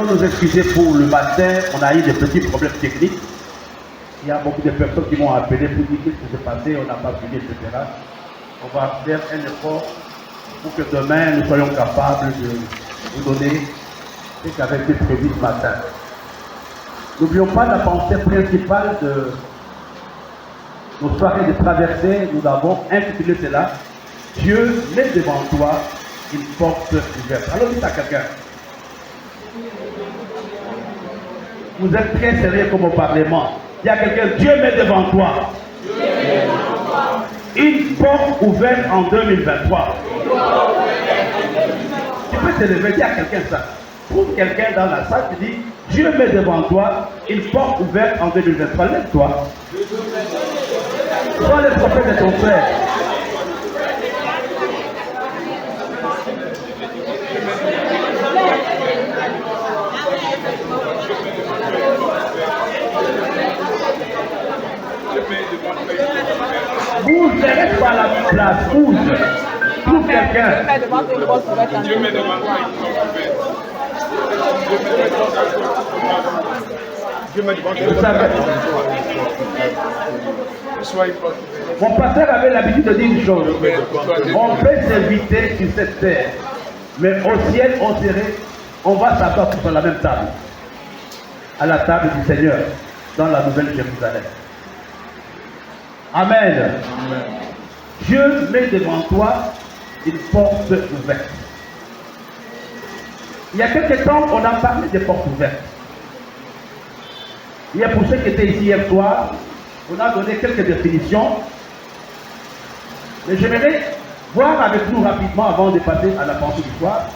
Veuillons nous excuser pour le matin, on a eu des petits problèmes techniques. Il y a beaucoup de personnes qui m'ont appelé pour dire qu'est-ce qui s'est passé, on n'a pas suivi, etc. On va faire un effort pour que demain nous soyons capables de vous donner ce qui avait été prévu ce matin. N'oublions pas la pensée principale de nos soirées de traversée. Nous avons intitulé cela Dieu met devant toi une porte ouverte. Alors dites à quelqu'un. Vous êtes très sérieux comme au Parlement. Il y a quelqu'un, Dieu met devant toi une porte ouverte en 2023. Tu peux te lever, dire à quelqu'un ça. Trouve quelqu'un dans la salle qui dit, Dieu met devant toi une porte ouverte en 2023. Lève-toi. Sois le prophète de ton frère. Bouge, ne reste pas à la place, bouge. Trouve quelqu'un. Dieu met devant toi une porte ouverte. Dieu met devant toi. Mon pasteur avait l'habitude de dire une chose. On peut s'inviter sur cette terre, mais au ciel, on va s'asseoir tous à la même table. À la table du Seigneur, dans la nouvelle Jérusalem. Amen. Amen. Dieu met devant toi une porte ouverte. Il y a quelques temps, on a parlé des portes ouvertes. Il y a pour ceux qui étaient ici hier soir, on a donné quelques définitions. Mais j'aimerais voir avec nous rapidement avant de passer à la pensée du soir.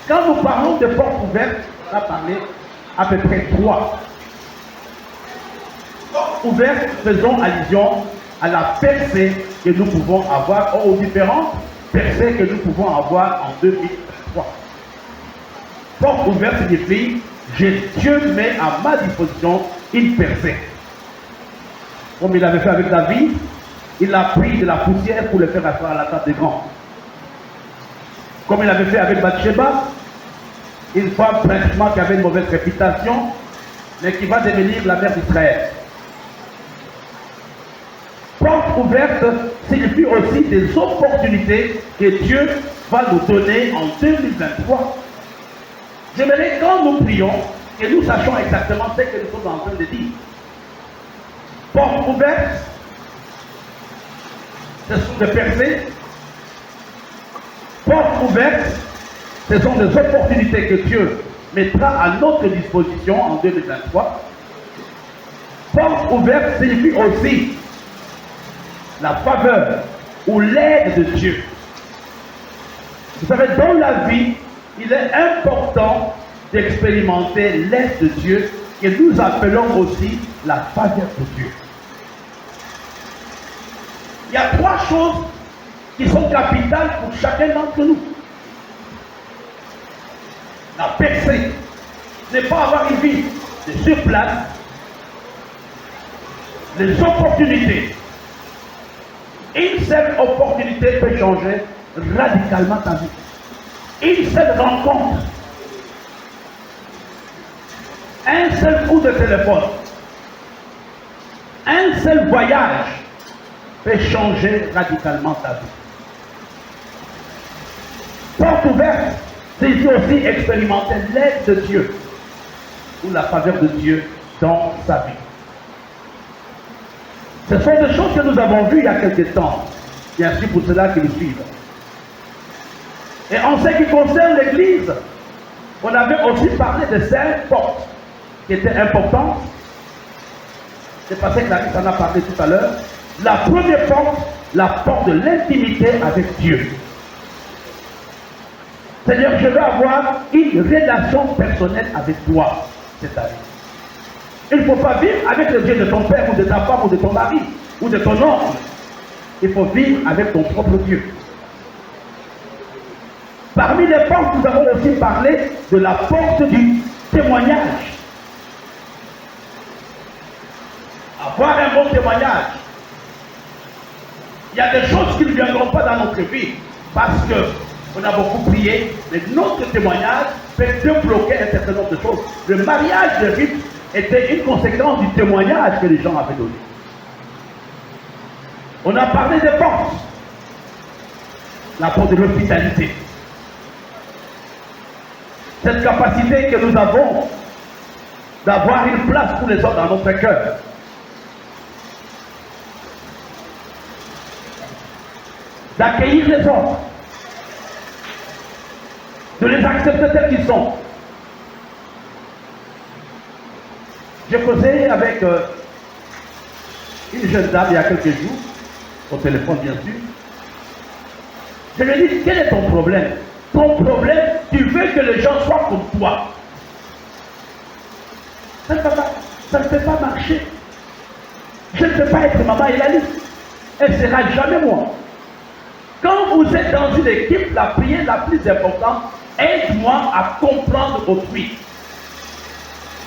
Quand nous parlons de portes ouvertes, on a parlé à peu près 3. Ouverte, faisons allusion à la percée que nous pouvons avoir, aux différentes percées que nous pouvons avoir en 2023. Porte ouverte signifie, Dieu met à ma disposition une percée. Comme il avait fait avec David, il a pris de la poussière pour le faire asseoir à la table des grands. Comme il avait fait avec Bathsheba, une femme pratiquement qui avait une mauvaise réputation, mais qui va devenir la mère d'Israël. Porte ouverte signifie aussi des opportunités que Dieu va nous donner en 2023. J'aimerais quand nous prions que nous sachions exactement ce que nous sommes en train de dire. Porte ouverte, ce sont des percées. Porte ouverte, ce sont des opportunités que Dieu mettra à notre disposition en 2023. Porte ouverte signifie aussi la faveur ou l'aide de Dieu. Vous savez, dans la vie, il est important d'expérimenter l'aide de Dieu que nous appelons aussi la faveur de Dieu. Il y a 3 choses qui sont capitales pour chacun d'entre nous. La percée, ne pas avoir une vie de sur place. Les opportunités. Une seule opportunité peut changer radicalement ta vie. Une seule rencontre, un seul coup de téléphone, un seul voyage peut changer radicalement ta vie. Porte ouverte, c'est aussi expérimenter l'aide de Dieu ou la faveur de Dieu dans sa vie. Ce sont des choses que nous avons vues il y a quelques temps, bien sûr pour ceux-là qui nous suivent. Et en ce qui concerne l'Église, on avait aussi parlé de 5 portes qui étaient importantes. C'est parce que Clarisse en a parlé tout à l'heure. La première porte, la porte de l'intimité avec Dieu. C'est-à-dire, je veux avoir une relation personnelle avec toi cette année. Il ne faut pas vivre avec le Dieu de ton père ou de ta femme ou de ton mari ou de ton oncle. Il faut vivre avec ton propre Dieu. Parmi les portes, nous avons aussi parlé de la porte du témoignage. Avoir un bon témoignage. Il y a des choses qui ne viendront pas dans notre vie parce que On a beaucoup prié, mais notre témoignage fait débloquer un certain nombre de choses. Le mariage de Ruth était une conséquence du témoignage que les gens avaient donné. On a parlé des portes, la porte de l'hospitalité. Cette capacité que nous avons d'avoir une place pour les autres dans notre cœur. D'accueillir les autres. De les accepter tels qu'ils sont. J'ai causé avec une jeune dame il y a quelques jours, au téléphone bien sûr. Je lui ai dit, quel est ton problème? Ton problème, tu veux que les gens soient comme toi. Ça ne peut pas marcher. Je ne peux pas être maman Elali. Elle ne sera jamais moi. Quand vous êtes dans une équipe, la prière la plus importante, aide-moi à comprendre autrui.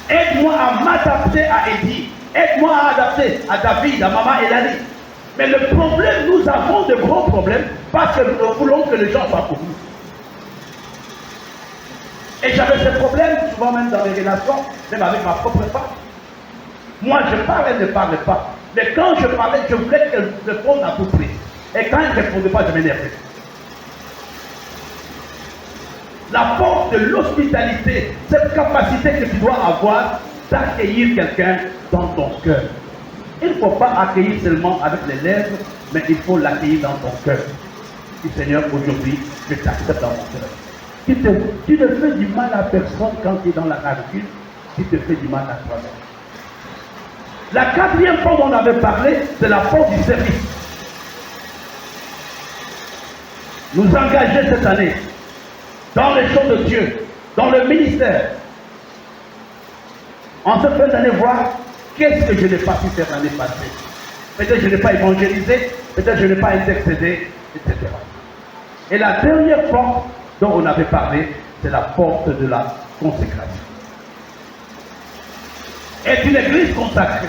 Aide-moi à m'adapter à Eddie. Aide-moi à adapter à David, à maman Elali. Mais le problème, nous avons de gros problèmes parce que nous voulons que les gens soient pour nous. Et j'avais ce problème, souvent même dans les relations, même avec ma propre femme. Moi, je parle, elle ne parle pas. Mais quand je parlais, je voulais qu'elle réponde à tout prix. Et quand elle ne répondait pas, je m'énervais. La porte de l'hospitalité, cette capacité que tu dois avoir d'accueillir quelqu'un dans ton cœur. Il ne faut pas accueillir seulement avec les lèvres, mais il faut l'accueillir dans ton cœur. Dis Seigneur, aujourd'hui, je t'accepte dans mon cœur. Tu ne fais du mal à personne quand tu es dans la rancune, tu te fais du mal à toi-même. La quatrième porte dont on avait parlé, c'est la porte du service. Nous engager cette année dans les choses de Dieu, dans le ministère. En cette fin d'année, voir qu'est-ce que je n'ai pas pu faire l'année passée. Peut-être que je n'ai pas évangélisé, peut-être que je n'ai pas intercédé, etc. Et la dernière porte dont on avait parlé, c'est la porte de la consécration. Est une église consacrée.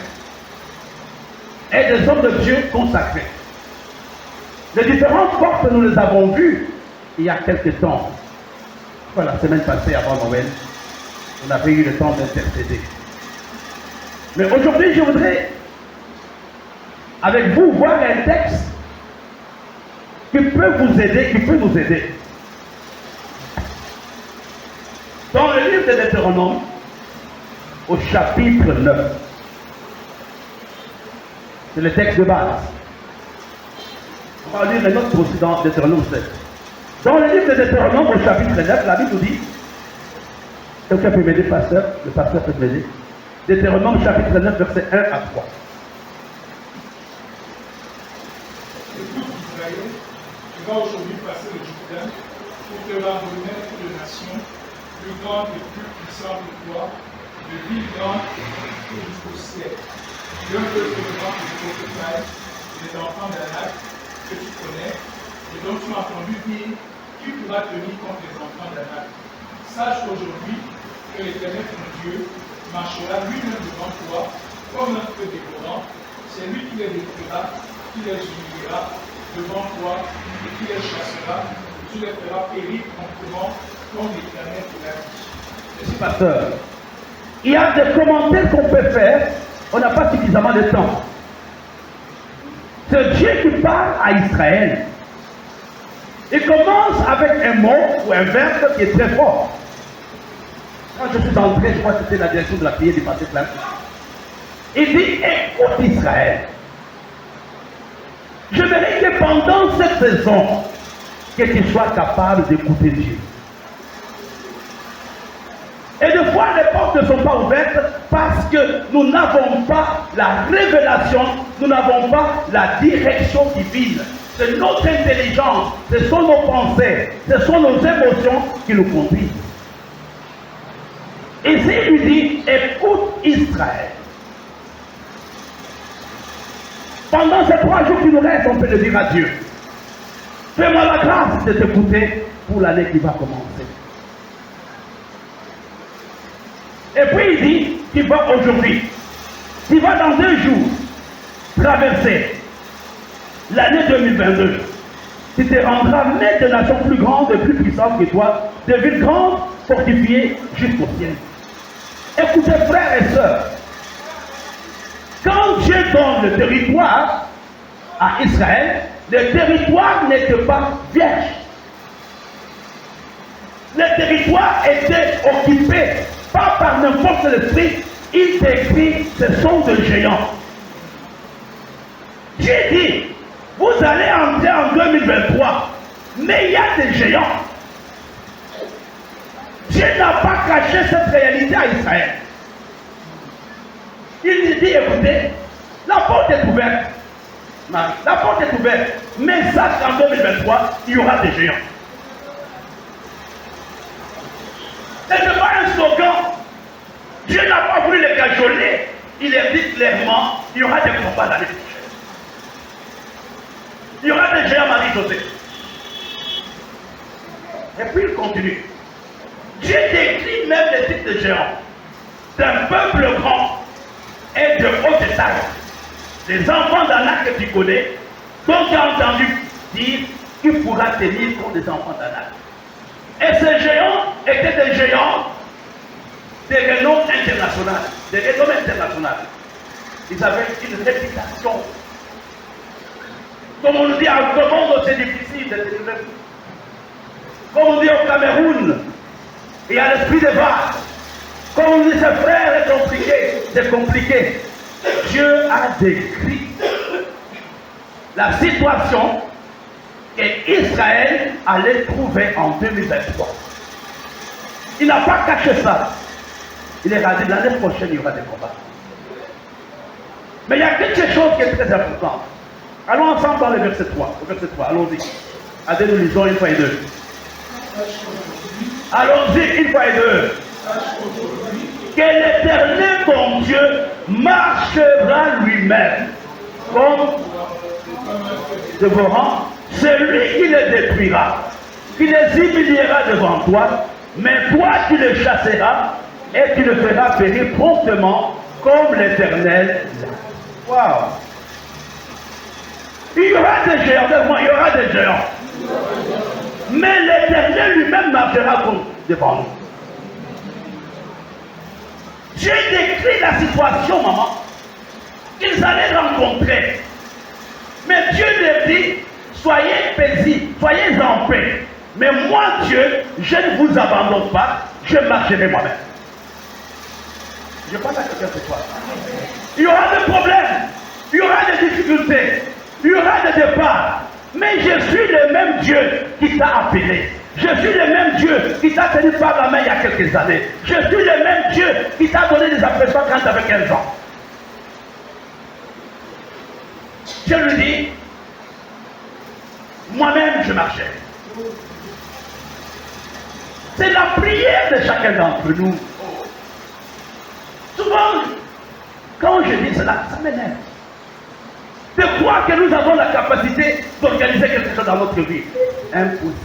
Et des hommes de Dieu consacrés. Les différentes portes, nous les avons vues il y a quelques temps. La semaine passée, avant Noël, on avait eu le temps d'intercéder. Mais aujourd'hui, je voudrais, avec vous, voir un texte qui peut vous aider, qui peut nous aider. Dans le livre de Deutéronome, au chapitre 9, c'est le texte de base. On va lire les notes aussi dans Deutéronome 7. Dans le livre de Deutéronome, au chapitre 9, la Bible nous dit, quelqu'un peut m'aider, pasteur? Le pasteur peut m'aider. Deutéronome, chapitre 9, versets 1 à 3. Écoute Israël, tu vas aujourd'hui passer le Jourdain pour te remettre de nations plus grandes et plus puissantes que toi, de villes grandes jusqu'au ciel. D'un peuple grand jusqu'au Képaï, les enfants d'Anak, que tu connais, et dont tu as entendu dire, tu pourras tenir contre les enfants d'Anak. Sache aujourd'hui que l'Éternel ton Dieu marchera lui-même devant toi comme un feu dévorant. C'est lui qui les détruira, qui les humiliera devant toi et qui les chassera. Tu les feras périr promptement comme l'Éternel te l'a dit. Merci, pasteur. Il y a des commentaires qu'on peut faire, on n'a pas suffisamment de temps. C'est Dieu qui parle à Israël. Il commence avec un mot ou un verbe qui est très fort. Quand je suis entré, je crois que c'était la direction de la prière du passé plein. Il dit, écoute Israël. Je verrai que pendant cette saison, que tu sois capable d'écouter Dieu. Et des fois, les portes ne sont pas ouvertes parce que nous n'avons pas la révélation, nous n'avons pas la direction divine. C'est notre intelligence, ce sont nos pensées, ce sont nos émotions qui nous conduisent. Et il lui dit, écoute Israël. Pendant ces 3 jours qui nous restent, on peut le dire à Dieu. Fais-moi la grâce de t'écouter pour l'année qui va commencer. Et puis il dit, tu vas aujourd'hui, tu vas dans 2 jours traverser l'année 2022. tu te rendras maître de nations plus grandes et plus puissantes que toi, de villes grandes, fortifiées jusqu'au ciel. Écoutez, frères et sœurs, quand Dieu donne le territoire à Israël, le territoire n'était pas vierge. Le territoire était occupé, pas par n'importe quel esprit. Il décrit, ce sont des géants. Dieu dit, vous allez entrer en 2023, mais il y a des géants. Dieu n'a pas caché cette réalité à Israël. Il dit, écoutez, la porte est ouverte. La porte est ouverte. Mais sache qu'en 2023, il y aura des géants. Ce n'est pas un slogan. Dieu n'a pas voulu les cajoler. Il est dit clairement, il y aura des combats dans les prochaines. Il y aura des géants, Marie-Josée. Et puis il continue. Dieu décrit même les types de géants. D'un peuple grand et de haute taille. Les enfants d'Anak que tu connais, dont tu as entendu dire qu'il pourra tenir contre les enfants d'Anak. Et ces géants étaient des géants de renom international. De renom international. Ils avaient une réputation. Comme on dit en Congo, c'est difficile de tenir. Comme on dit au Cameroun, il y a l'esprit de vague. Comme on dit, ses frères, c'est compliqué. C'est compliqué. Dieu a décrit la situation qu'Israël allait trouver en 2023. Il n'a pas caché ça. Il est dit l'année prochaine, il y aura des combats. Mais il y a quelque chose qui est très important. Allons ensemble dans le verset 3. Le verset 3, allons-y. Allez, nous lisons une fois et deux. Allons-y, une fois et deux. Que l'Éternel, ton Dieu, marchera lui-même comme dévorant celui qui les détruira, qui les humiliera devant toi, mais toi tu les chasseras et tu le feras périr promptement comme l'Éternel. Waouh! Il y aura des géants, il y aura des géants. Mais l'Éternel lui-même marchera devant nous. Dieu décrit la situation, maman, qu'ils allaient rencontrer. Mais Dieu leur dit, soyez paisibles, soyez en paix. Mais moi, Dieu, je ne vous abandonne pas, je marcherai moi-même. Je parle à quelqu'un ce soir. Il y aura des problèmes, il y aura des difficultés, il y aura des départs. Mais je suis le même Dieu qui t'a appelé. Je suis le même Dieu qui t'a tenu par la main il y a quelques années. Je suis le même Dieu qui t'a donné des impressions quand tu avais 15 ans. Je lui dis, moi-même je marchais. C'est la prière de chacun d'entre nous. Souvent, quand je dis cela, ça m'énerve. De croire que nous avons la capacité d'organiser quelque chose dans notre vie. Impossible.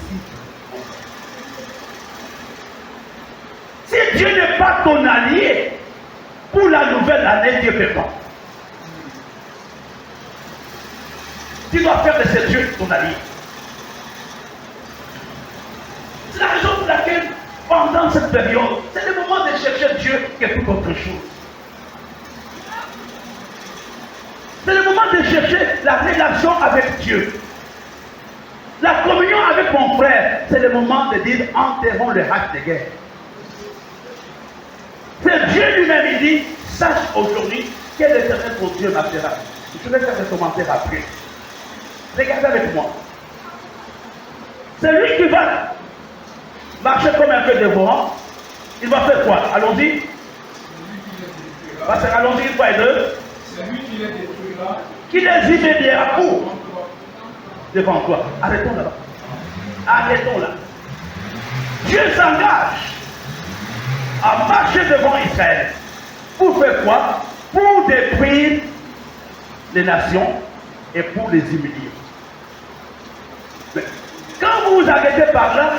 Si Dieu n'est pas ton allié pour la nouvelle année, Dieu fait quoi? Tu dois faire de ce Dieu ton allié. C'est la raison pour laquelle, pendant cette période, c'est le moment de chercher Dieu que toute autre chose. C'est le moment de chercher la relation avec Dieu. La communion avec mon frère, c'est le moment de dire enterrons le acte de guerre. C'est Dieu lui-même, il dit, sache aujourd'hui quel éternel ton Dieu marchera. Je vais faire des commentaires après. Regardez avec moi. C'est lui qui va marcher comme un peu dévorant. Il va faire quoi? Allons-y. Allons-y une fois et deux. C'est lui qui les détruira. Qui les humiliera où? Devant toi. Arrêtons là. Arrêtons là. Dieu s'engage à marcher devant Israël. Pour faire quoi? Pour détruire les nations et pour les humilier. Mais quand vous vous arrêtez par là,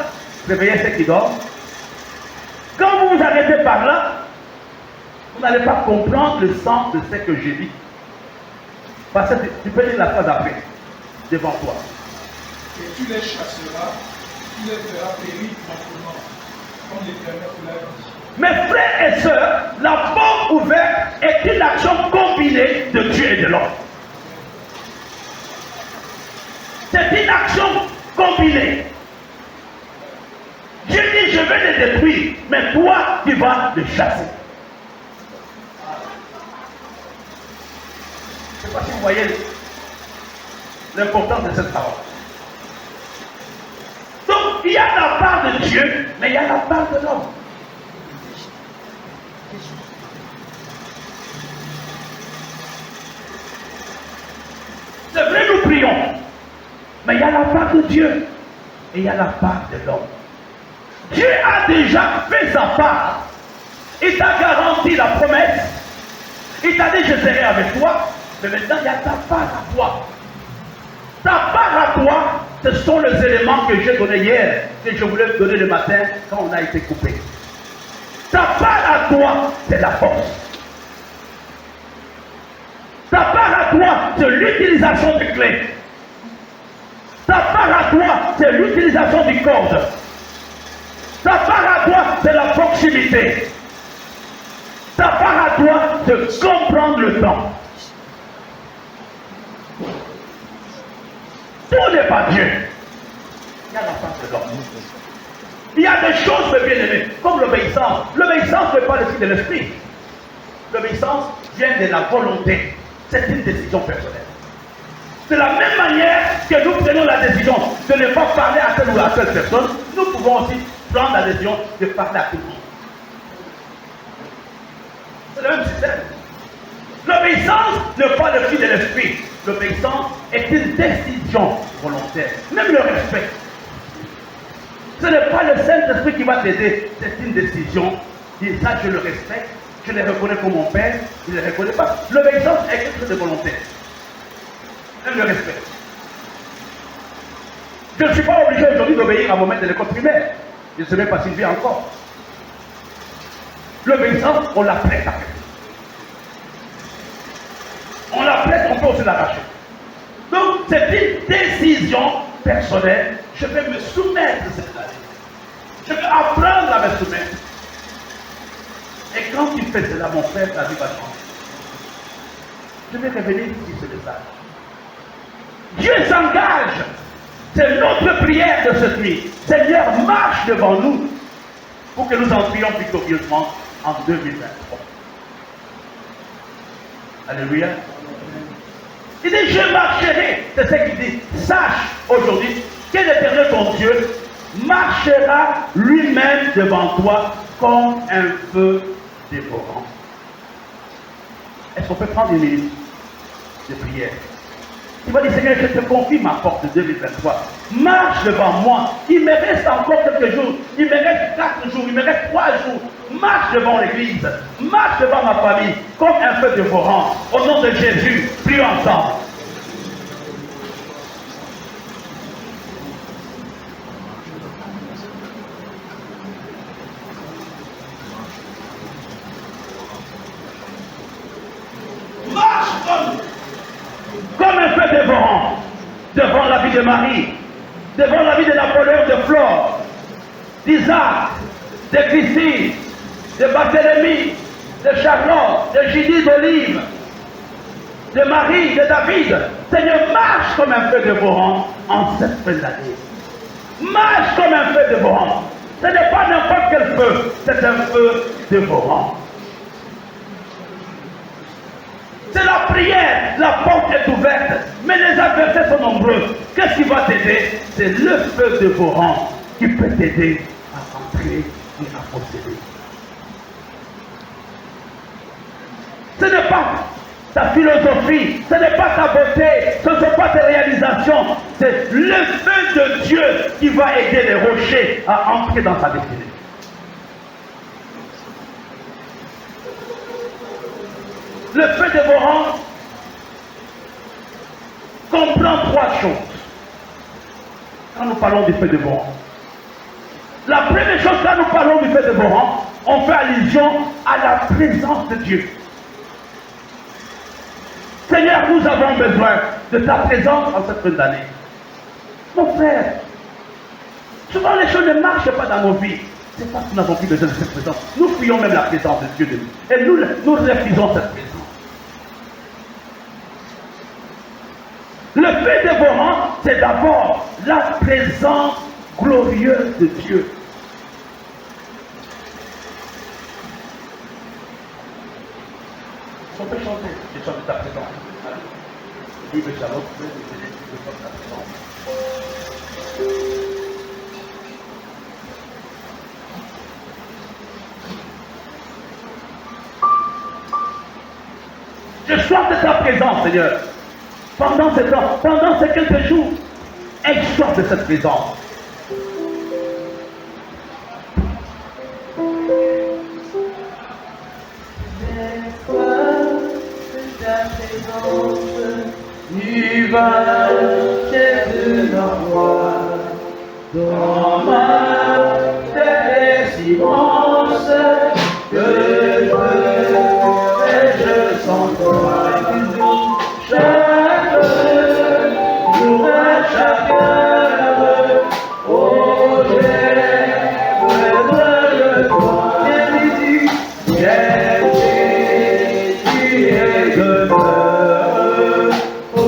réveillez ceux qui dorment. Quand vous vous arrêtez par là, vous n'allez pas comprendre le sens de ce que j'ai dit. Parce que tu peux lire la phrase après, devant toi. et tu les chasseras, tu les feras périr promptement, comme l'Éternel te l'a dit. Mes frères et sœurs, la porte ouverte est une action combinée de Dieu et de l'homme. C'est une action combinée. Dieu dit, je vais les détruire, mais toi, tu vas les chasser. Je ne sais pas si vous voyez l'importance de cette parole. Donc, il y a la part de Dieu, mais il y a la part de l'homme. C'est vrai, nous prions, mais il y a la part de Dieu et il y a la part de l'homme. Dieu a déjà fait sa part. Il t'a garanti la promesse. Il t'a dit, je serai avec toi. Mais maintenant, il y a ta part à toi. Ta part à toi, ce sont les éléments que j'ai donnés hier, que je voulais donner le matin quand on a été coupé. Ta part à toi, c'est la force. Ta part à toi, c'est l'utilisation des clés. Ta part à toi, c'est l'utilisation du code. Ta part à toi, c'est la proximité. Ta part à toi, c'est comprendre le temps. Tout n'est pas Dieu. Il y a la part de l'homme. Il y a des choses, mes bien-aimés, comme l'obéissance. L'obéissance n'est pas le signe de l'esprit. L'obéissance vient de la volonté. C'est une décision personnelle. De la même manière que nous prenons la décision de ne pas parler à telle ou à telle personne, nous pouvons aussi prendre la décision de parler à tout le monde. C'est le même système. L'obéissance n'est pas le fruit de l'esprit. L'obéissance est une décision volontaire. Même le respect. Ce n'est pas le Saint-Esprit qui va t'aider. C'est une décision. Et ça, je le respecte. Je le reconnais comme mon père. Je ne le reconnais pas. L'obéissance est quelque chose de volontaire. Même le respect. Je ne suis pas obligé aujourd'hui d'obéir à mon maître de l'école primaire. Je ne sais même pas s'il vit encore. L'obéissance, on la prête à quelqu'un. On la prête, on peut aussi l'arracher. Donc, c'est une décision personnelle. Je vais me soumettre cette année. Je vais apprendre à me soumettre. Et quand tu fais cela, mon frère, ta vie va changer. Je vais revenir sur ce message. Dieu s'engage. C'est notre prière de cette nuit. Seigneur, marche devant nous pour que nous entrions victorieusement en 2023. Alléluia. Il dit, je marcherai. C'est ce qu'il dit. Sache aujourd'hui que l'Éternel, ton Dieu, marchera lui-même devant toi comme un feu dévorant. Est-ce qu'on peut prendre une minute de prière? Il va dire, Seigneur, je te confie ma porte de 2023. Marche devant moi. Il me reste encore quelques jours. Il me reste 4 jours. Il me reste 3 jours. Marche devant l'église. Marche devant ma famille. Comme un feu dévorant. Au nom de Jésus, prions ensemble. Comme un feu dévorant devant la vie de Marie, devant la vie de Napoléon, de Flore, d'Isaac, de Christine, de Barthélemy, de Charlotte, de Julie d'Olive, de Marie, de David. Seigneur, marche comme un feu dévorant en cette fin d'année. Marche comme un feu dévorant. Ce n'est pas n'importe quel feu, c'est un feu dévorant. C'est la prière, la porte est ouverte, mais les adversaires sont nombreux. Qu'est-ce qui va t'aider? C'est le feu dévorant qui peut t'aider à entrer et à posséder. Ce n'est pas ta philosophie, ce n'est pas ta beauté, ce ne sont pas tes réalisations, c'est le feu de Dieu qui va aider les rochers à entrer dans sa destinée. Le feu dévorant comprend 3 choses. Quand nous parlons du feu dévorant, la première chose, quand nous parlons du feu dévorant, on fait allusion à la présence de Dieu. Seigneur, nous avons besoin de ta présence en cette fin d'année. Mon frère, souvent les choses ne marchent pas dans nos vies. C'est parce que nous n'avons plus besoin de cette présence. Nous fuyons même la présence de Dieu de nous. Et nous refusons cette présence. Le fait dévorant, c'est d'abord la présence glorieuse de Dieu. On peut chanter les chants de ta présence. Oui, mais Charlotte, vous pouvez nous aider les chants de ta présence. Je soif de ta présence, Seigneur. Pendant ce temps, pendant ces quelques jours, elle soif de cette présence. De la voix, dans ma tête si immense, que je sens toi, chaque jour, à chaque heure, oh, j'ai besoin de toi, Jésus, et demeure, oh,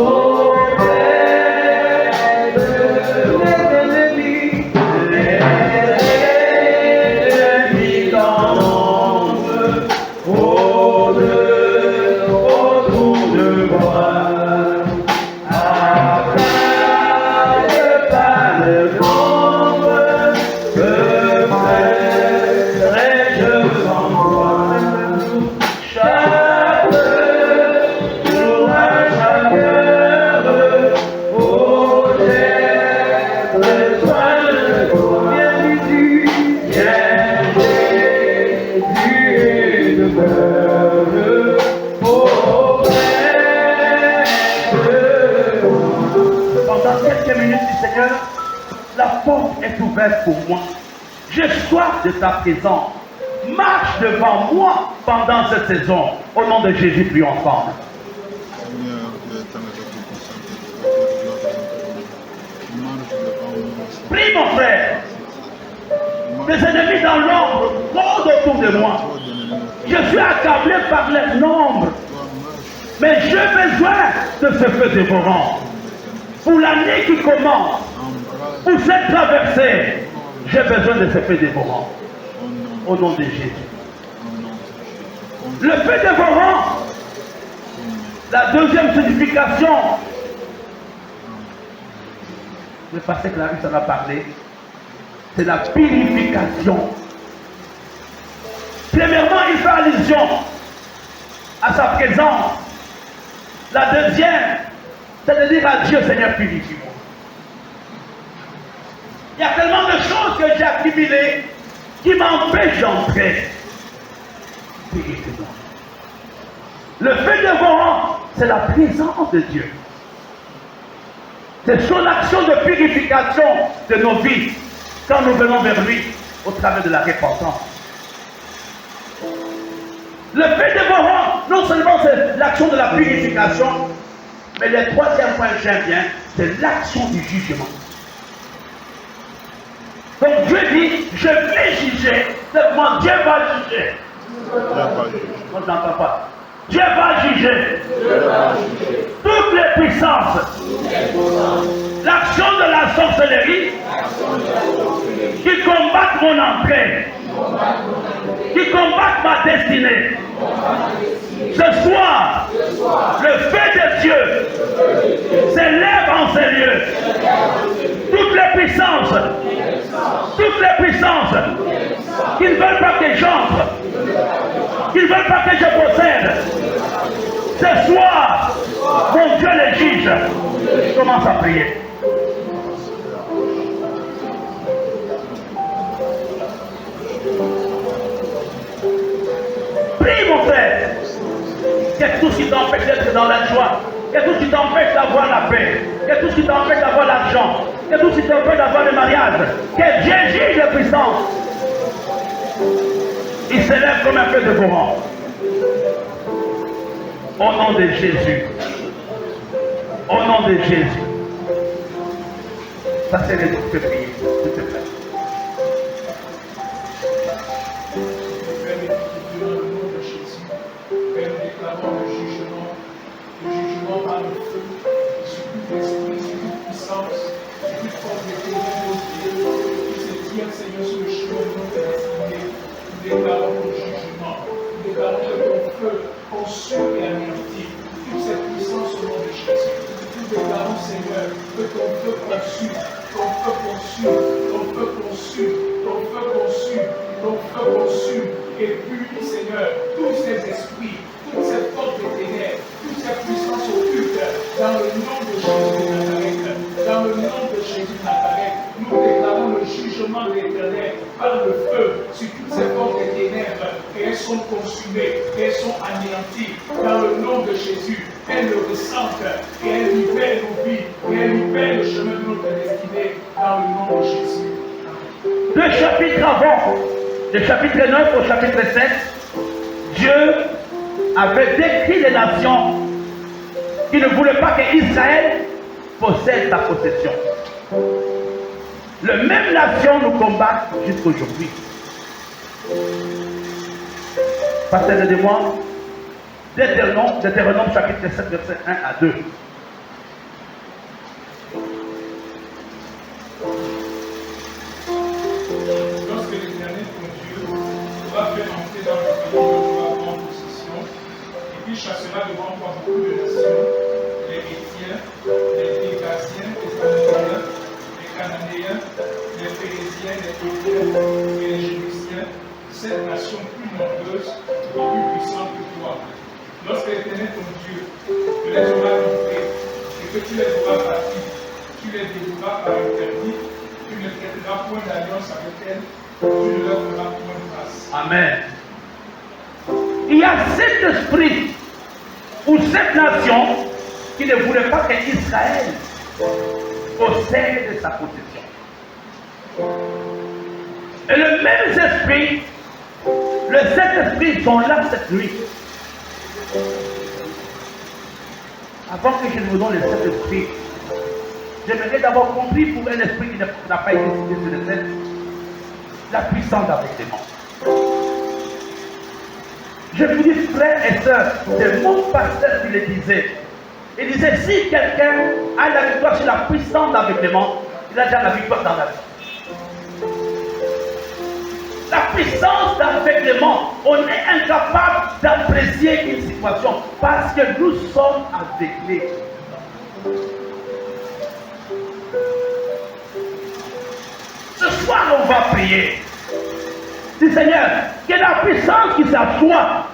pour moi. J'ai soif de ta présence. Marche devant moi pendant cette saison. Au nom de Jésus, prions ensemble. Prie mon frère. Les ennemis dans l'ombre rôdent autour de moi. Je suis accablé par les nombres. Mais j'ai besoin de ce feu dévorant. Pour l'année qui commence, pour cette traversée, j'ai besoin de ce feu dévorant. Au nom de Jésus. Le feu dévorant, la deuxième signification, le pasteur Clarisse en a parlé, c'est la purification. Premièrement, il fait allusion à sa présence. La deuxième, c'est de dire à Dieu, Seigneur, purifie-moi. Il y a tellement de choses que j'ai accumulées qui m'empêchent d'entrer. Purifiez-moi. Le feu dévorant, c'est la présence de Dieu. C'est son action de purification de nos vies quand nous venons vers lui au travers de la repentance. Le feu dévorant, non seulement c'est l'action de la purification, mais le troisième point que j'aime bien, c'est l'action du jugement. Donc Dieu dit, je vais juger, seulement Dieu va juger. On n'entend pas. Dieu va juger. Toutes les puissances. L'action de la sorcellerie qui combattent mon entrée, qui combattent ma destinée. Ce soir, le feu de Dieu s'élève en ces lieux. Toutes les puissances qui ne veulent pas que j'entre, qui ne veulent pas que je possède. Ce soir, mon Dieu les juge. Je commence à prier. Prie mon frère. Qu'est-ce tout ce qui t'empêche d'être dans la joie? Qu'est-ce tout ce qui t'empêche d'avoir la paix? Qu'est-ce tout ce qui t'empêche d'avoir l'argent? Qu'est-ce tout ce qui t'empêche d'avoir le mariage? Que Dieu juge de puissance. Il s'élève comme un feu de courant. Au nom de Jésus. Au nom de Jésus. Ça, c'est les autres qui peuvent prier, s'il te plaît. Père, dans le nom de Jésus, Père, nous déclarons le jugement par le feu, sur tout esprit, sur toute puissance, sur toute force de ténèbres, qui se tient, Seigneur, sur le chemin de notre destinée. Nous déclarons le jugement, nous déclarons que ton feu consume et anéantit toute cette puissance au nom de Jésus. Nous déclarons, Seigneur, que ton feu consume, ton feu consume, ton feu consume, ton feu consume, ton feu consume et purifie, Seigneur, tous ces esprits, toutes ces forces de ténèbres, toutes ces puissances occultes, dans le nom de Jésus de Nazareth, dans le nom de Jésus de Nazareth, nous déclarons le jugement de l'Éternel par le feu sur toutes ces forces de ténèbres, et elles sont consumées, et elles sont anéanties, dans le nom de Jésus. Elles le ressentent, et elles libèrent nos vies, et elles libèrent le chemin de notre destinée, dans le nom de Jésus. Deux chapitres avant, le chapitre 9 au chapitre 7, Dieu avait décrit les nations qui ne voulaient pas qu'Israël possède sa possession. Les mêmes nations nous combattent jusqu'aujourd'hui. Pasteur de moi, Deutéronome chapitre 7, verset 1 à 2. Lorsque l'Éternel, ton Dieu, va faire entrer dans le pays dont tu vas prendre possession, et puis chassera devant toi beaucoup de nations, les Héthiens, les Girgasiens, les Cananéens, les Phérésiens, les Héthiens et les Jébusiens, cette nation plus nombreuse et plus puissante que toi. Lorsque l'Éternel, ton Dieu, te les aura livrés et que tu les auras bâtis, tu les dévoueras par interdit, tu ne traiteras point d'alliance avec elles, tu ne leur feras point de grâce. Amen. Il y a cet esprit ou cette nation qui ne voulait pas qu'Israël possède sa possession. Et le même esprit, le Saint-Esprit sont là cette nuit. Avant que je ne vous donne le Saint-Esprit, j'aimerais d'abord compris pour un esprit qui n'a pas été cité sur le tête, la puissance d'aveuglement. Je vous dis, frères et sœurs, c'est mon pasteur qui le disait. Il disait, si quelqu'un a la victoire sur la puissance d'aveuglement, il a déjà la victoire dans la vie. La puissance d'aveuglement, on est incapable d'apprécier une situation parce que nous sommes aveuglés. Ce soir, on va prier. Dis Seigneur, que la puissance qui s'assoit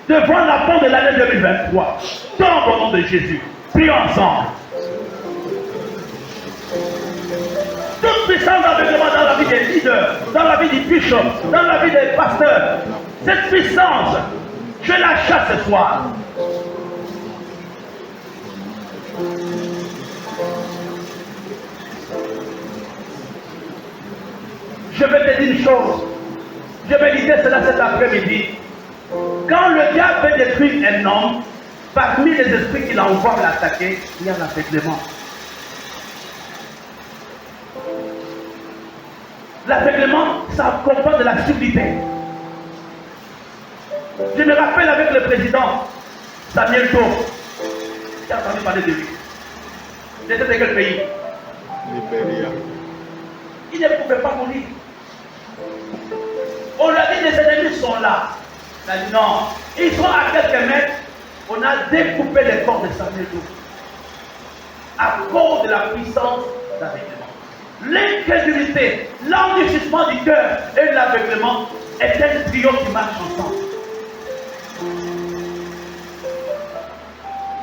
devant la porte de l'année 2023 tombe au nom de Jésus. Prions ensemble. Toute puissance d'aveuglement dans la vie des leaders, dans la vie du bishop, dans la vie des pasteurs, cette puissance, je la chasse ce soir. Je vais te dire une chose. Je vais dire cela cet après-midi. Quand le diable veut détruire un homme, parmi les esprits qu'il envoie l'attaquer, il y a l'aveuglement. L'aveuglement, ça comprend de la subtilité. Je me rappelle avec le président Samuel Doe. J'ai entendu parler de lui. Il était de quel pays? Libéria. Il ne pouvait pas mourir. On lui a dit les ennemis sont là. Il a dit non. Ils sont à quelques mètres. On a découpé les corps de Samuel Doe. À cause de la puissance d'aveuglement. L'incrédulité, l'endurcissement du cœur et l'aveuglement est un trio qui marche ensemble.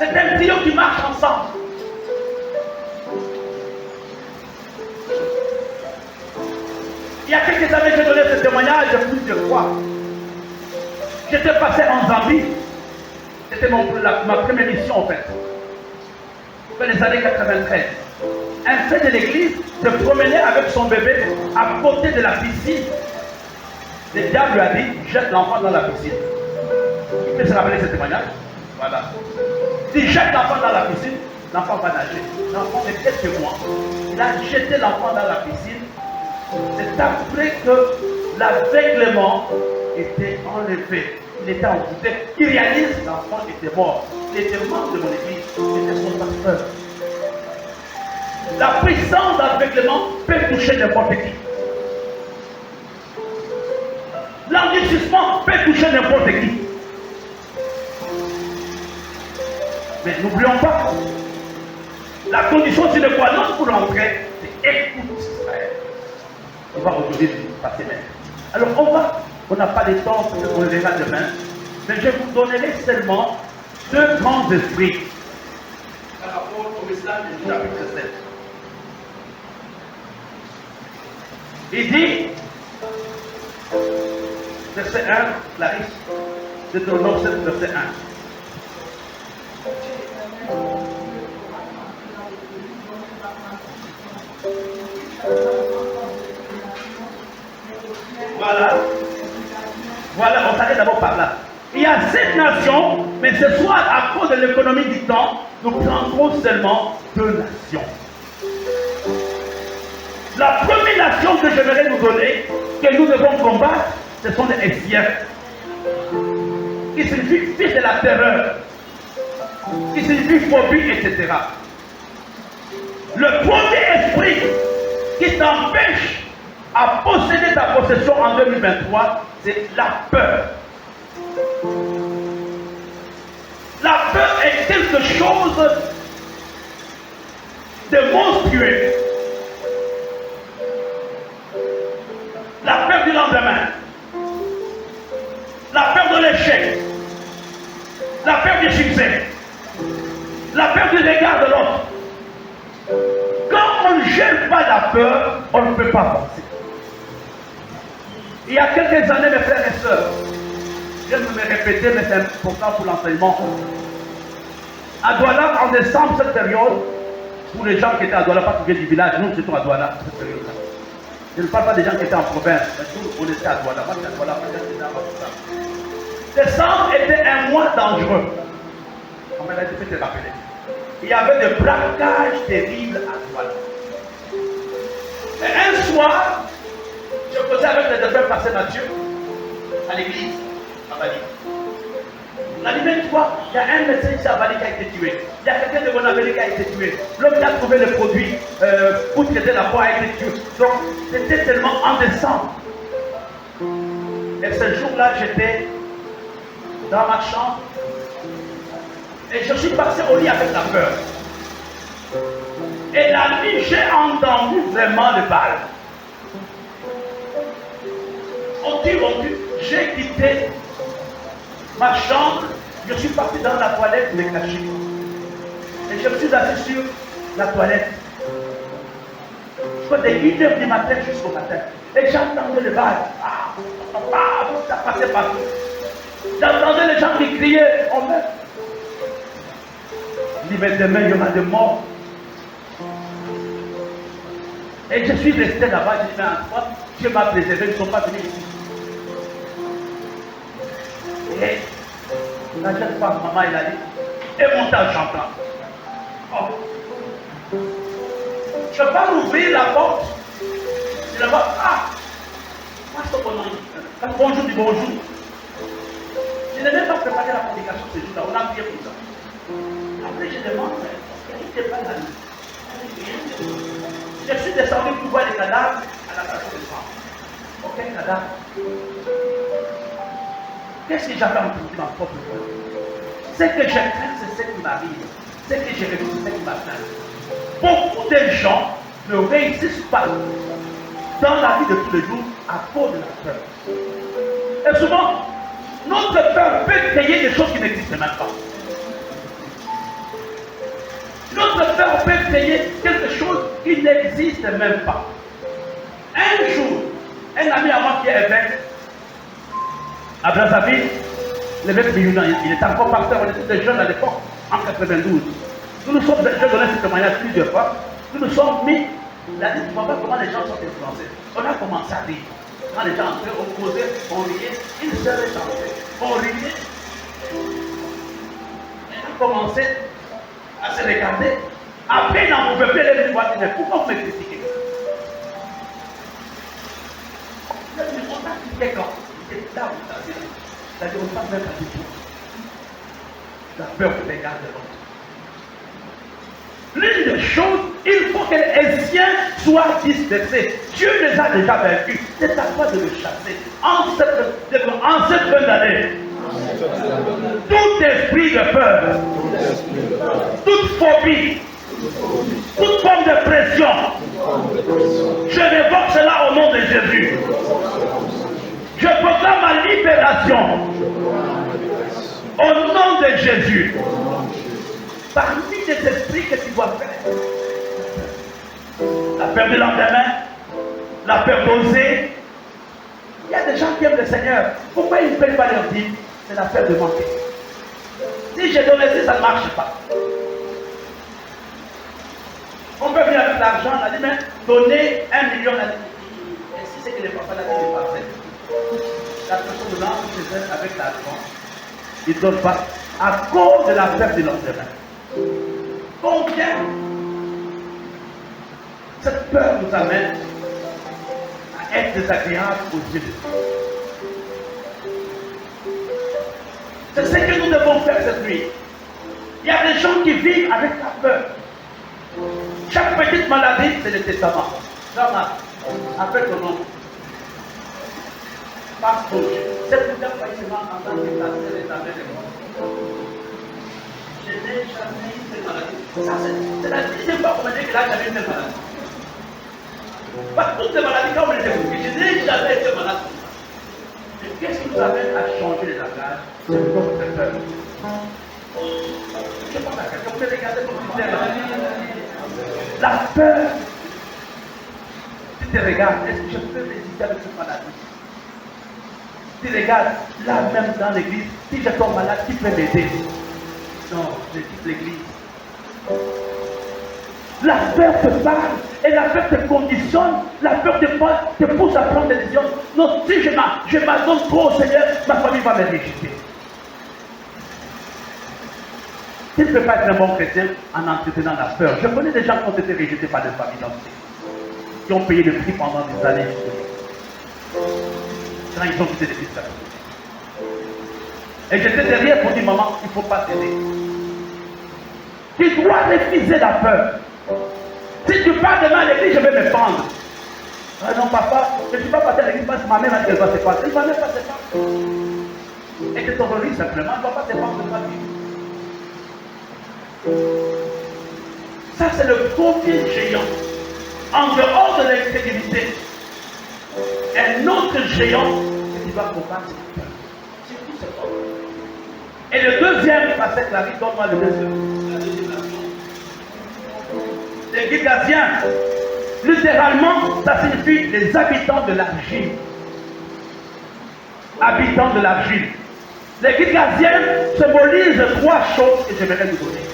C'est un trio qui marche ensemble. Il y a quelques années, j'ai donné ce témoignage plus de fois. J'étais passé en Zambie. C'était ma première mission en fait. Dans les années 93. Un frère de l'église se promenait avec son bébé à côté de la piscine. Le diable lui a dit, jette l'enfant dans la piscine. Il peut se rappeler ce témoignage? Voilà. Il dit, jette l'enfant dans la piscine. l'enfant va nager. L'enfant de quelques mois, il a jeté l'enfant dans la piscine. C'est après que l'aveuglement était enlevé. Il était envoûté. Il réalise que l'enfant était mort. Il était membre de mon église. Il était son pasteur. La puissance d'aveuglement peut toucher n'importe qui. L'endurcissement peut toucher n'importe qui. Mais n'oublions pas, la condition sur laquelle nous pour rentrer, c'est écoute Israël. On va aujourd'hui passer même. Alors on n'a pas de temps, on le verra demain, mais je vous donnerai seulement deux grands esprits par rapport au message du chapitre 7. Il dit, verset 1, Clarisse, Deutéronome 7, verset 1. Voilà, on s'arrête d'abord par là. Il y a 7 nations, mais ce soir, à cause de l'économie du temps, nous prendrons seulement 2 nations. La première nation que j'aimerais nous donner, que nous devons combattre, ce sont les Essiens, qui signifie fils de la terreur, qui signifie phobie, etc. Le premier esprit qui t'empêche à posséder ta possession en 2023, c'est la peur. La peur est quelque chose de monstrueux. La peur du lendemain, la peur de l'échec, la peur du succès, la peur du regard de l'autre. Quand on ne gère pas la peur, on ne peut pas avancer. Il y a quelques années, mes frères et sœurs, je vais me répéter, mais c'est important pour l'enseignement. À Douala, en décembre, cette période, pour les gens qui étaient à Douala, pas qui viennent du village, nous, c'était à Douala, cette période-là. Je ne parle pas des gens qui étaient en province, mais nous, on était à Douala. Moi, j'étais à Douala, décembre était un mois dangereux. On m'a dit, je te rappeler. Il y avait des braquages terribles à Douala. Et un soir, je causais avec le frère Pasteur Mathieu à l'église, à Bali. On a dit, mais toi, il y a un médecin ici à Bali qui a été tué. Il y a quelqu'un de Bonaveli qui a été tué. L'homme qui a trouvé le produit pour traiter la voix a été tué. Donc, c'était tellement en décembre. Et ce jour-là, j'étais dans ma chambre. Et je suis passé au lit avec la peur. Et la nuit, j'ai entendu vraiment le bal. On dit, j'ai quitté ma chambre, je suis parti dans la toilette me cacher. Et je me suis assis sur la toilette. Je faisais 1h du matin jusqu'au matin. Et j'entendais le bal. Ça passait partout. J'entendais les gens qui criaient, on meurt. Je dis, mais demain, il y aura des morts. Et je suis resté là-bas, je dis, mais Antoine, Dieu m'a préservé, ils ne sont pas venus ici. Et la jeune femme, maman, elle a dit, et monte en chantant. Oh. Je vais pas ouvrir la porte. Je la vois, moi je suis bon. Bonjour, dis bonjour. Je n'ai même pas préparé la prédication ce jour-là, on a prié pour ça. Après, je demande, elle n'était pas là. Je suis descendu pour voir les cadavres à la station de sang. Aucun cadavre. Qu'est-ce que j'avais entendu dans ma propre voix? Ce que je crains, c'est ce qui m'arrive. Ce que je réussis, c'est ce qui m'atteint. Beaucoup de gens ne réussissent pas dans la vie de tous les jours à cause de la peur. Et souvent, notre peur peut créer des choses qui n'existent même pas. Notre peur peut créer quelque chose qui n'existe même pas. Un jour, un ami à moi qui est évêque, à Brazzaville, l'évêque Biyuna, il était encore pasteur, on était des jeunes à l'époque, en 92. Nous nous sommes, je donnais ce témoignage plusieurs fois, nous nous sommes mis, il a dit, tu ne vois pas comment les gens sont influencés. On a commencé à rire. Quand les gens entraient, on causait, on riait, ils se chantaient, on riait. Et on a commencé à se regarder. regardé. Après, dans mon peuple, elle est venue voir, mais pourquoi vous me critiquez? On t'a critiqué quand? C'est là où ça vient. C'est-à-dire, on ne parle même pas du tout. La peur vous égare de l'autre. L'une des choses, il faut que les siens soient dispersés. Dieu les a déjà vaincus. C'est à toi de les chasser. En cette fin d'année, tout esprit de peur, toute phobie, toute forme de pression, je révoque cela au nom de Jésus. Je proclame ma libération au nom de Jésus. Parmi les esprits que tu dois faire, la peur du lendemain, la peur d'oser. Il y a des gens qui aiment le Seigneur. Pourquoi ils ne payent pas leur dîme? C'est la peur de manquer. Si j'ai donné, ça ne marche pas. On peut venir avec l'argent, on a dit, mais donner 1 million, on a dit, et si c'est que les papas l'ont dit, parfait. La personne de l'ange chez elle avec l'argent, il ne donne pas à cause de la peur du lendemain. Combien cette peur nous amène à être désagréable aux yeux de Dieu. C'est ce que nous devons faire cette nuit. Il y a des gens qui vivent avec la peur. Chaque petite maladie, c'est le testament. Jean-Marc, appelle ton nom. Parce que c'est pour ça que en tant que pasteur et avec les morts. Je n'ai jamais eu cette maladie. C'est la deuxième fois qu'on me dit que là, j'avais eu cette maladie. Pas toutes les maladies, quand on me les évoque, je n'ai jamais été malade. Mais qu'est-ce qui nous amène à changer les langages? C'est notre peur. Je pense à quelqu'un, vous me regardez comme tu es là. La peur. Tu te regardes, est-ce que je peux résister avec cette maladie? Tu regardes, là même dans l'église, si je tombe malade, qui peut m'aider? Non, je quitte l'église. La peur te parle et la peur te conditionne. La peur te pousse à prendre des décisions. Non, si je m'adonne trop au Seigneur, ma famille va me rejeter. Tu ne peux pas être un bon chrétien en entretenant la peur. Je connais des gens qui ont été rejetés par des familles entières, qui ont payé le prix pendant des années. Quand ils ont quitté l'église. Et j'étais derrière pour dire, maman, il ne faut pas t'aider. Tu dois refuser la peur. Si tu pars demain à l'église, je vais me pendre. Ah non, papa, je ne suis pas passé à l'église parce que ma mère m'a dit qu'elle va se pendre. Elle ne va même pas se pendre. Et que ton mari, simplement, ne va pas se pendre de ma vie. Ça, c'est le premier géant. En dehors de l'intégrité, un autre géant que tu vas combattre. C'est tout ce temps. Et le deuxième, pasteur Clary, donne-moi le deuxième. La deuxième nation. Les Gidasiens, littéralement, ça signifie les habitants de l'argile. Habitants de l'argile. Les Gidasiens symbolisent 3 choses que j'aimerais vous donner.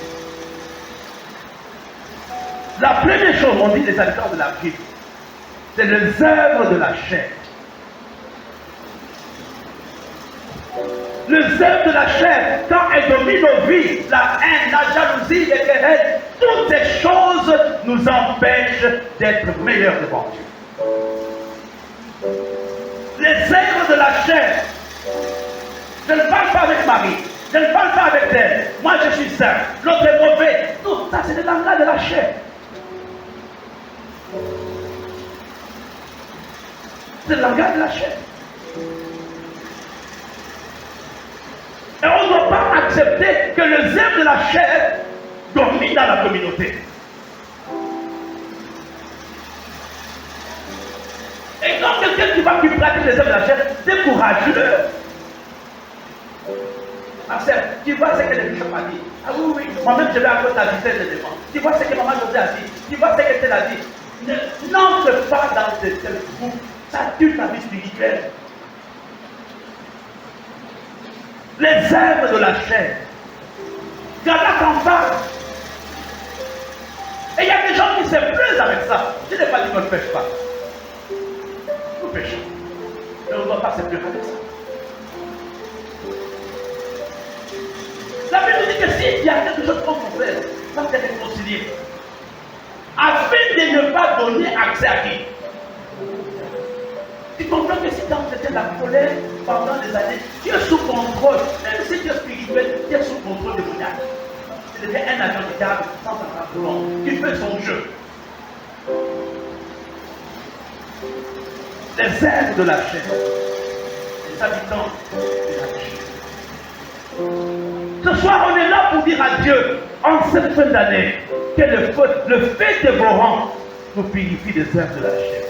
La première chose, on dit les habitants de l'argile, c'est les œuvres de la chair. Les œuvres de la chair, quand elles dominent nos vies, la haine, la jalousie, les querelles, toutes ces choses nous empêchent d'être meilleurs devant Dieu. Les œuvres de la chair, je ne parle pas avec Marie, je ne parle pas avec elle. Moi je suis saint, l'autre est mauvais. Tout ça, c'est le langage de la chair. C'est le langage de la chair. Et on ne doit pas accepter que les œuvres de la chair dominent dans la communauté. Et quand quelqu'un qui va qui pratique les œuvres de la chair, décourage-le. Marcel, tu vois ce que le bishop a dit. Ah oui, oui, moi-même je vais à cause de la vitesse de défense. Tu vois ce que maman José a dit. Tu vois ce que elle a dit. N'entre pas dans ce groupe. Ça tue ta vie spirituelle. Les œuvres de la chair. Galate en parle. Et il y a des gens qui se plaisent avec ça. Je n'ai pas dit qu'on ne pêche pas. Nous pêchons. Mais on ne doit pas se plaire avec ça. La Bible dit que s'il y a quelque chose qu'on peut faire, ça c'est responsable. purifier. Afin de ne pas donner accès à qui? Tu comprends que si quand tu étais la colère pendant des années, tu es sous contrôle. Même si tu es spirituel, tu es sous contrôle démoniaque. Tu deviens un agent de garde sans ta volonté. Tu fais son jeu. Les êtres de la chair, les habitants de la chair. Ce soir, on est là pour dire à Dieu, en cette fin d'année, que le fait dévorant nous purifie des êtres de la chair.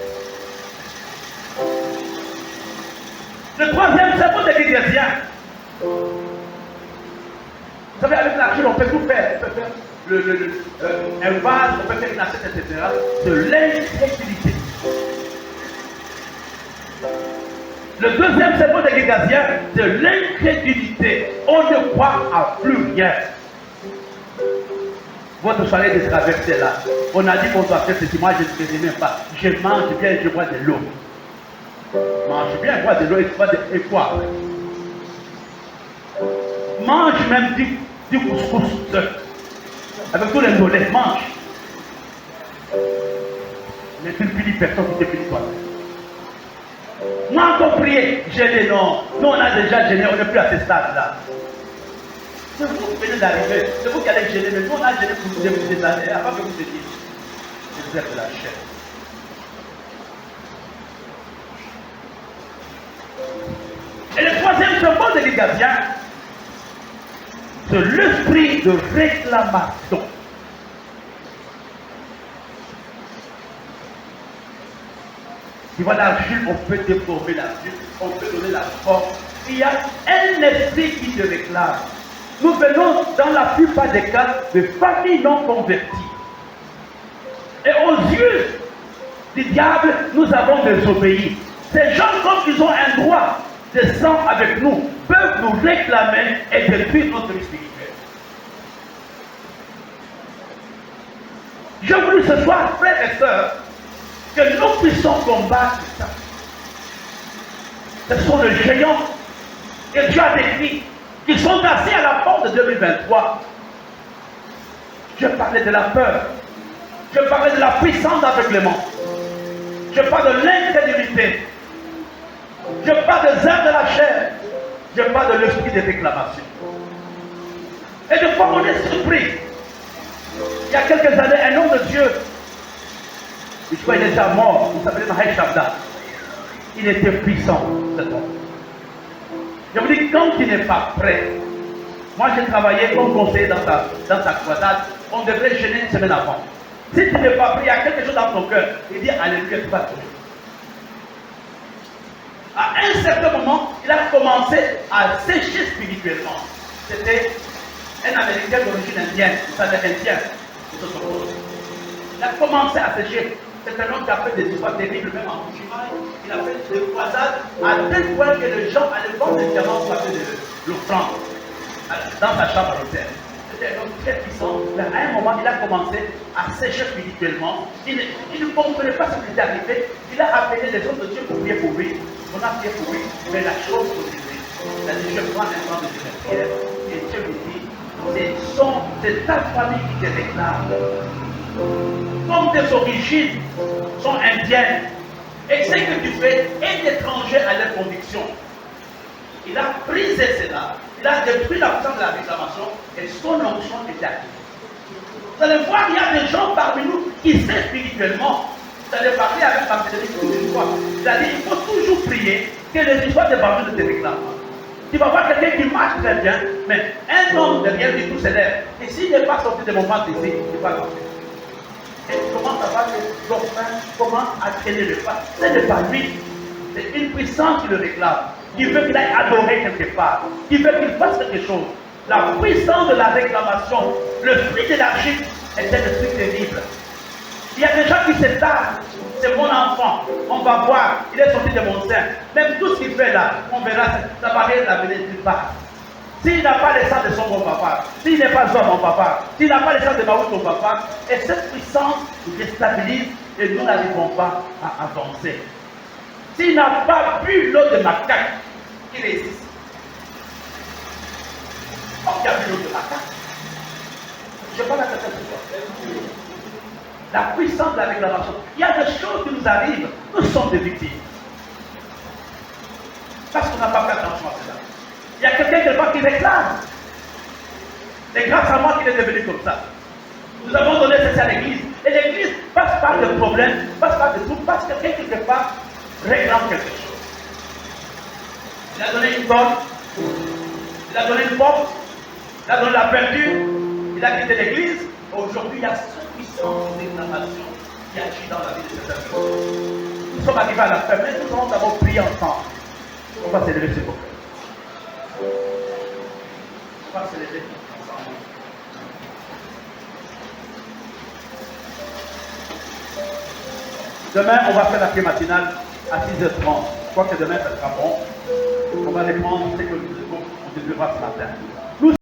Le troisième, c'est pour les Églésiens. Vous savez, avec l'argile, on peut tout faire. On peut faire un vase, on peut faire une assiette, etc. De l'incrédulité. Le deuxième symbole des Églésiens, de l'incrédulité. On ne croit à plus rien. Votre soirée de traversée là, on a dit qu'on doit faire ceci. Moi, je ne faisais même pas. Je mange bien, je bois de l'eau. Mange bien, bois de l'eau et quoi? Mange même du couscous avec tous les mollets, mange. Mais tu ne punis personne qui te punit toi. Moi encore prier, gêner, non. Nous on a déjà gêné, on n'est plus à ce stade-là. C'est vous qui venez d'arriver, c'est vous qui allez gêner, mais nous on a gêné pour des années, avant que vous te dites. C'est de la chair. Et le troisième symbole de l'Églésiens, c'est l'esprit de réclamation. Tu vois, l'argile, on peut déformer l'argile, on peut donner la forme. Il y a un esprit qui te réclame. Nous venons, dans la plupart des cas, de familles non converties. Et aux yeux du diable, nous avons désobéi. Ces gens, comme ils ont un droit de sang avec nous, peuvent nous réclamer et détruire notre vie spirituelle. Je voulais ce soir, frères et sœurs, que nous puissions combattre ça. Ce sont les géants que Dieu a décrits, qui sont assis à la porte de 2023. Je parlais de la peur. Je parlais de la puissance d'aveuglement. Je parle de l'incrédulité. Je parle des êtres de la chair. Je parle de l'esprit de réclamation. Et de fois on est surpris. Il y a quelques années, un homme de Dieu, je crois qu'il est déjà mort, il s'appelait Mahesh Chavda. Il était puissant, cet homme. Je vous dis, quand il n'est pas prêt, moi j'ai travaillé comme conseiller dans sa croisade, on devrait jeûner une semaine avant. Si tu n'es pas prêt, il y a quelque chose dans ton cœur, il dit alléluia, tu vas tomber. À un certain moment, il a commencé à sécher spirituellement. C'était un Américain d'origine indienne, il s'appelait indien. Il a commencé à sécher. C'est un homme qui a fait des histoires terribles, même en Bouchimaï. Il a fait des croisades à tel point que les gens allaient vendre des diamants pour faire de l'offrande dans sa chambre à l'hôtel. C'était un homme très puissant. Mais à un moment, il a commencé à sécher spirituellement. Il ne comprenait pas ce qui était arrivé. Il a appelé les hommes de Dieu pour prier pour lui. On a prié pour lui, mais la chose continue. Il a dit, je prends un temps de prière. Et Dieu lui dit, c'est ta famille qui te réclame. Comme tes origines sont indiennes, et ce que tu fais est étranger à leurs convictions. Il a brisé cela, il a détruit la puissance de la réclamation et son onction est active. Vous allez voir, il y a des gens parmi nous qui savent spirituellement. Vous allez parler avec Barthélemy une fois. Il a dit, il faut toujours prier que les histoires de Barthélemy ne te réclament pas. Tu vas voir quelqu'un qui marche très bien, mais un homme derrière lui tout s'élève. Et s'il n'est pas sorti de mon ventre ici, il va sortir. Et tu commences à voir que l'orphelin commence à traîner le pas. Ce n'est pas lui. C'est une puissance qui le réclame. Qui veut qu'il aille adorer quelque part. Qui veut qu'il fasse quelque chose. La puissance de la réclamation, le fruit de l'argile est un esprit terrible. Il y a des gens qui se tardent. C'est mon enfant. On va voir. Il est sorti de mon sein. Même tout ce qu'il fait là, on verra. Ça va rien amener nulle part. S'il n'a pas le sang de son bon papa, s'il n'est pas homme mon papa, s'il n'a pas le sang de ma ton papa, et cette puissance nous déstabilise et nous n'arrivons pas à avancer. S'il n'a pas bu l'eau de macaque, qui résiste. Comme il y a bu l'eau de macaque. Je parle à quelqu'un ce soir. La puissance de la réclamation. Il y a des choses qui nous arrivent. Nous sommes des victimes. Parce qu'on n'a pas fait attention à cela. Il y a quelqu'un quelque part qui réclame. C'est grâce à moi qu'il est devenu comme ça. Nous avons donné ceci à l'église. Et l'église passe par des problèmes, passe par des troubles, parce que quelqu'un quelque part réclame quelque chose. Il a donné une porte, il a donné une porte, il a donné la peinture, il a quitté l'église. Aujourd'hui, il y a cette puissance d'éclamation qui agit dans la vie de cette personne. Nous sommes arrivés à la fin, mais nous allons d'abord prier ensemble. On va s'élever sur vos cœurs. On va s'élever ensemble. Demain, on va faire la prière matinale à 6h30. Je crois que demain, ça sera bon. On va les prendre ce que nous devons ce matin.